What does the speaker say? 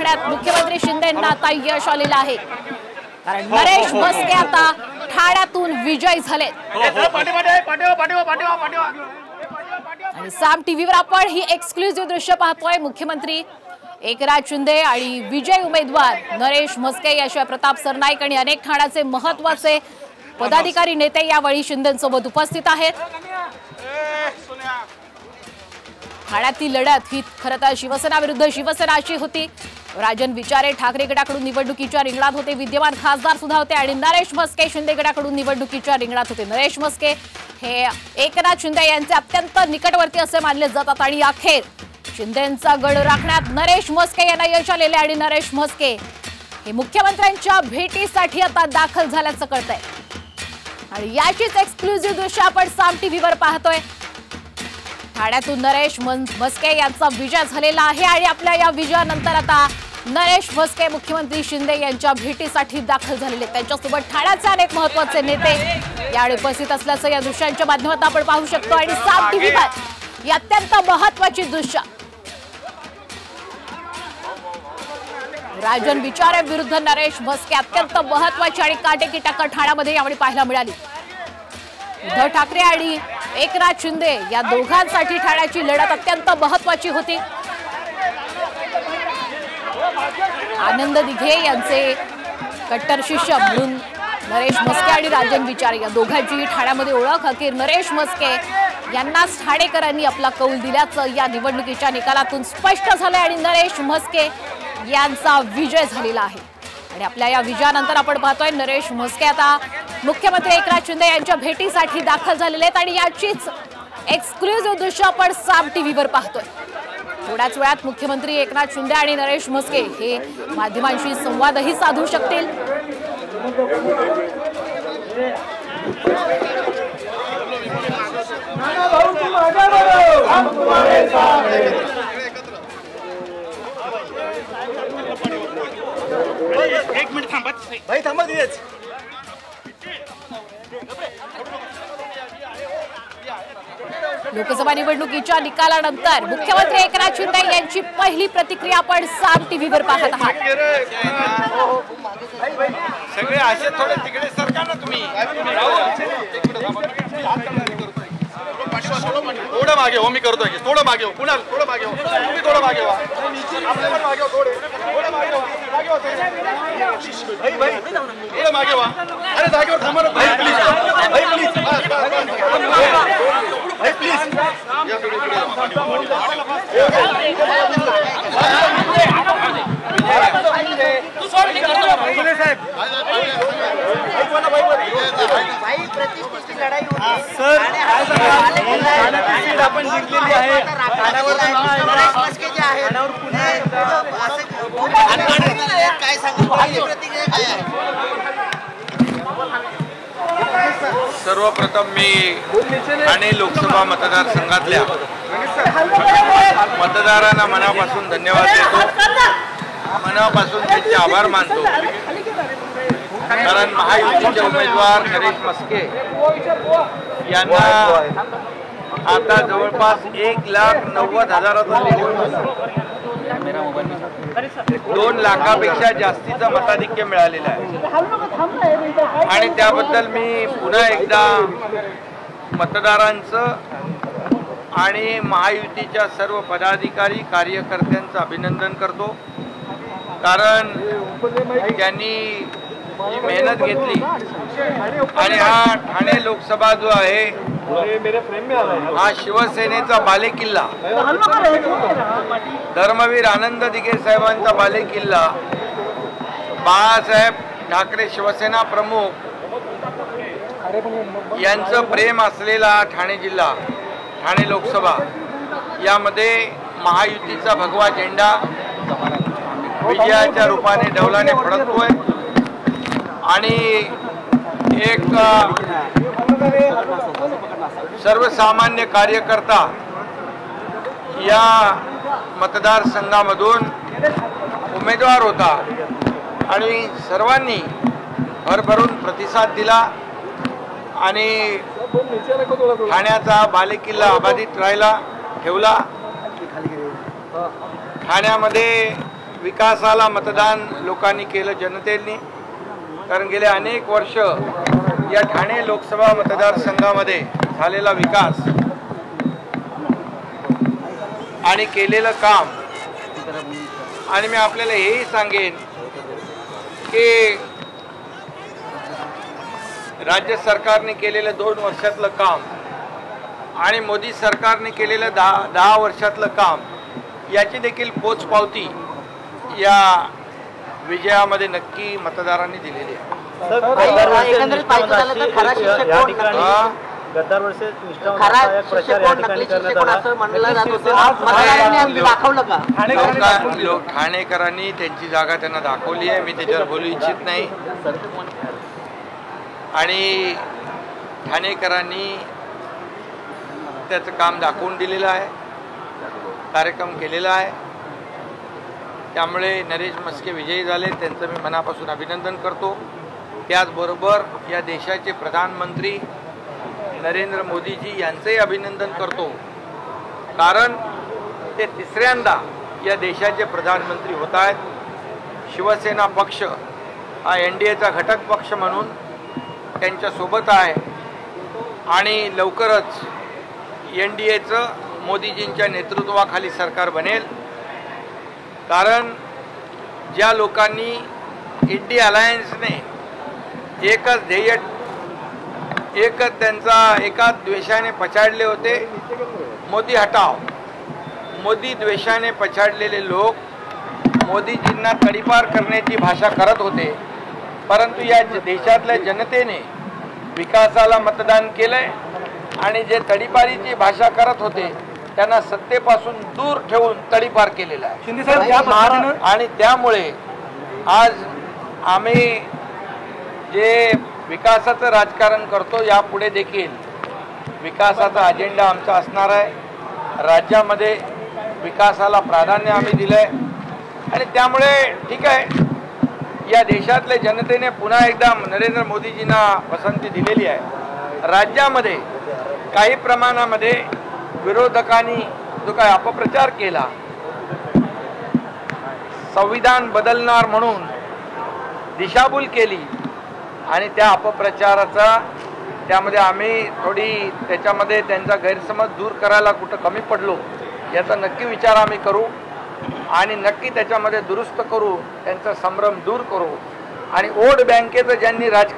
करण्यात मुख्यमंत्री शिंदेंना आता यश आलेलं आहे, कारण नरेश म्हस्के आता ठाण्यातून विजयी झाले। आणि साम टीव्हीवर आपण ही एक्सक्लुझिव्ह दृश्य पाहतोय। मुख्यमंत्री एकनाथ शिंदे आणि विजय उमेदवार नरेश म्हस्के याशिवाय प्रताप सरनाईक आणि अनेक ठाण्याचे महत्त्वाचे पदाधिकारी नेते यावेळी शिंदेंसोबत उपस्थित आहेत। ठाण्यातील लढत ही खरंतर शिवसेना विरुद्ध शिवसेनाची होती। राजन विचारे ठाकरे गटाकडून निवडणुकीच्या रिंगणात होते, विद्यमान खासदार सुद्धा होते आणि नरेश म्हस्के शिंदे गटाकडून निवडणुकीच्या रिंगणात होते। नरेश म्हस्के हे एकनाथ शिंदे यांचे अत्यंत निकटवर्ती असे मानले जातात आणि अखेर शिंदेंचा गड राखण्यात नरेश म्हस्के यांना यश आलेले आणि नरेश म्हस्के हे मुख्यमंत्र्यांच्या भेटीसाठी आता दाखल झाल्याचं कळतंय। आणि याचीच एक्सक्लुझिव्ह दृश्य आपण साम टीव्हीवर पाहतोय। ठाण्यातून नरेश म्हस्के यांचा विजय झालेला आहे आणि आपल्या या विजयानंतर आता नरेश म्हस्के मुख्यमंत्री शिंदे यांच्या भेटीसाठी दाखल झालेले। त्यांच्यासोबत ठाण्याचे अनेक महत्त्वाचे नेते यावेळी उपस्थित असल्याचं या दृश्यांच्या माध्यमातून आपण पाहू शकतो। आणि साम टीव्हीवर ही अत्यंत महत्त्वाची दृश्य राजन विचारे विरुद्ध नरेश म्हस्के अत्यंत महत्त्वाची आणि काटेकी टक्कर ठाण्यामध्ये यावेळी पाहायला मिळाली। उद्धव ठाकरे आणि एकनाथ शिंदे या दोघांसाठी ठाण्याची लढत अत्यंत महत्त्वाची होती। आनंद दिघे यांचे कट्टर शिष्य म्हणून नरेश म्हस्के आणि राजन विचारे या दोघांची ठाण्यामध्ये ओळख। अखेर नरेश म्हस्के यांनाच ठाणेकरांनी आपला कौल दिल्याचं या निवडणुकीच्या निकालातून स्पष्ट झालंय आणि नरेश म्हस्के यांचा विजय झालेला आहे। आणि आपल्या या विजयानंतर आपण पाहतोय नरेश म्हस्के आता मुख्यमंत्री एकनाथ शिंदे यांच्या भेटीसाठी दाखल झालेले आहेत आणि याचीच एक्सक्लुझिव्ह दृश्य आपण साम टीव्हीवर पाहतोय। थोड्याच वेळात मुख्यमंत्री एकनाथ शिंदे आणि नरेश म्हस्के हे माध्यमांशी संवादही साधू शकतील। एक मिनिट थांबा भाई, थांबा दिलेच। लोकसभा निवडणुकीच्या निकालानंतर मुख्यमंत्री एकनाथ शिंदे यांची पहिली प्रतिक्रिया आपण साम टीव्हीवर पाहत आहात। सगळे असे थोडे तिकडे सरका ना तुम्ही, थोडं मागे हो, मी करतोय थोडं मागे हो, कुणाल थोडं मागे हो, तुम्ही थोडं मागे हो, आपले पण मागे हो, थोडं मागे हो, मागे हो भाई, भाई थोडं मागे हो। अरे जागेवर थांबा ना भाई, प्लीज भाई, प्लीज भाई, प्लीज या पुढे साहेब भाई प्रतिष्ठेची लढाई होती सर, आपण जिंकलेली आहे। नरेश म्हस्के जे आहेत काय सांगू, प्रतिक्रिया काय आहे? सर्वप्रथम मी ठाणे लोकसभा मतदारसंघातल्या मतदारांना मनापासून धन्यवाद देतो, मनापासून त्यांचे आभार मानतो। कारण महायुतीचे उमेदवार नरेश म्हस्के यांना आता जवळपास 1,90,000 लीड, 2 लाखापेक्षा जास्तीचं मताधिक्य मिळालेलं आहे। आणि त्याबद्दल मी पुन्हा एकदा मतदारांचं आणि महायुतीच्या सर्व पदाधिकारी कार्यकर्त्यांचं अभिनंदन करतो, कारण त्यांनी जी मेहनत घेतली आणि हा ठाणे लोकसभा जो आहे हा शिवसेनेचा बालेकिल्ला, धर्मवीर आनंद दिघे साहेबांचा बालेकिल्ला, बाळासाहेब ठाकरे शिवसेना प्रमुख यांचं प्रेम असलेला ठाणे जिल्हा, ठाणे लोकसभा यामध्ये महायुतीचा भगवा झेंडा विजयाच्या रूपाने डौलाने फडकतोय आणि एक सर्वसामान्य कार्यकर्ता या मतदारसंघामधून उमेदवार होता आणि सर्वांनी भरभरून प्रतिसाद दिला आणि ठाण्याचा बालेकिल्ला अबाधित राहिला ठेवला। ठाण्यामध्ये विकासाला मतदान लोकांनी केलं, जनतेने. कारण गेले अनेक वर्ष या ठाणे लोकसभा मतदारसंघामध्ये झालेला विकास आणि केलेलं काम, आणि मी आपल्याला हेही सांगेन की राज्य सरकारने केलेलं 2 वर्षातलं काम आणि मोदी सरकारने केलेलं 10 वर्षातलं काम याची देखील पोचपावती या विजयामध्ये नक्की मतदारांनी दिलेली आहे. एकंदरीत पाहिजे झालं तर खरा शिक्षक कोण? गद्दार वर्सेस निष्ठावंत खरा असा एक प्रचार शिक्षक या कोण, ठिकाणी नकली करण्यात शिक्षक कोण आला. असं म्हणलं जात होतं. मतदारांनी दाखवलं का? ठाणेकरांनी त्यांची जागा त्यांना दाखवली आहे. मी त्याच्यावर बोलू इच्छित नाही. आणि ठाणेकरांनी त्याचं काम दाखवून दिलेलं आहे, कार्यक्रम केलेला आहे. त्यामुळे नरेश म्हस्के विजयी झाले, त्यांचं मी मनापासून अभिनंदन करतो. त्याचबरोबर या देशाचे प्रधानमंत्री नरेंद्र मोदीजी यांचंही अभिनंदन करतो, कारण ते 3ऱ्यांदा या देशाचे प्रधानमंत्री होत आहेत. शिवसेना पक्ष हा NDAचा घटक पक्ष म्हणून त्यांच्यासोबत आहे आणि लवकरच NDAचं मोदीजींच्या नेतृत्वाखाली सरकार बनेल. कारण ज्या लोकांनी इंडिया अलायन्सने एकच ध्येय, एकच त्यांचा एकाच द्वेषाने पछाडले होते, मोदी हटाव. मोदी द्वेषाने पछाडलेले लोक मोदीजींना तडीपार करण्याची भाषा करत होते, परंतु या देशातल्या जनतेने विकासाला मतदान केलंय आणि जे तडीपारीची भाषा करत होते त्यांना सत्तेपासून दूर ठेवून तडीपार केलेला आहे. आणि त्यामुळे आज आम्ही जे विकासाचं राजकारण करतो, यापुढे देखील विकासाचा अजेंडा आमचा असणार आहे. राज्यामध्ये विकासाला प्राधान्य आम्ही दिलं आहे आणि त्यामुळे ठीक आहे, या देशातल्या जनतेने पुन्हा एकदा नरेंद्र मोदीजींना पसंती दिलेली आहे. राज्यामध्ये काही प्रमाणामध्ये विरोधकांनी जो काय अपप्रचार केला, संविधान बदलणार म्हणून दिशाभूल केली आणि त्या अपप्रचाराचा त्यामध्ये आम्ही थोडी त्याच्यामध्ये त्यांचा गैरसमज दूर करायला कुठं कमी पडलो याचा नक्की विचार आम्ही करू आणि नक्की त्याच्यामध्ये दुरुस्त करू, त्यांचा संभ्रम दूर करू. आणि वोट बँकेचं ज्यांनी राजकारण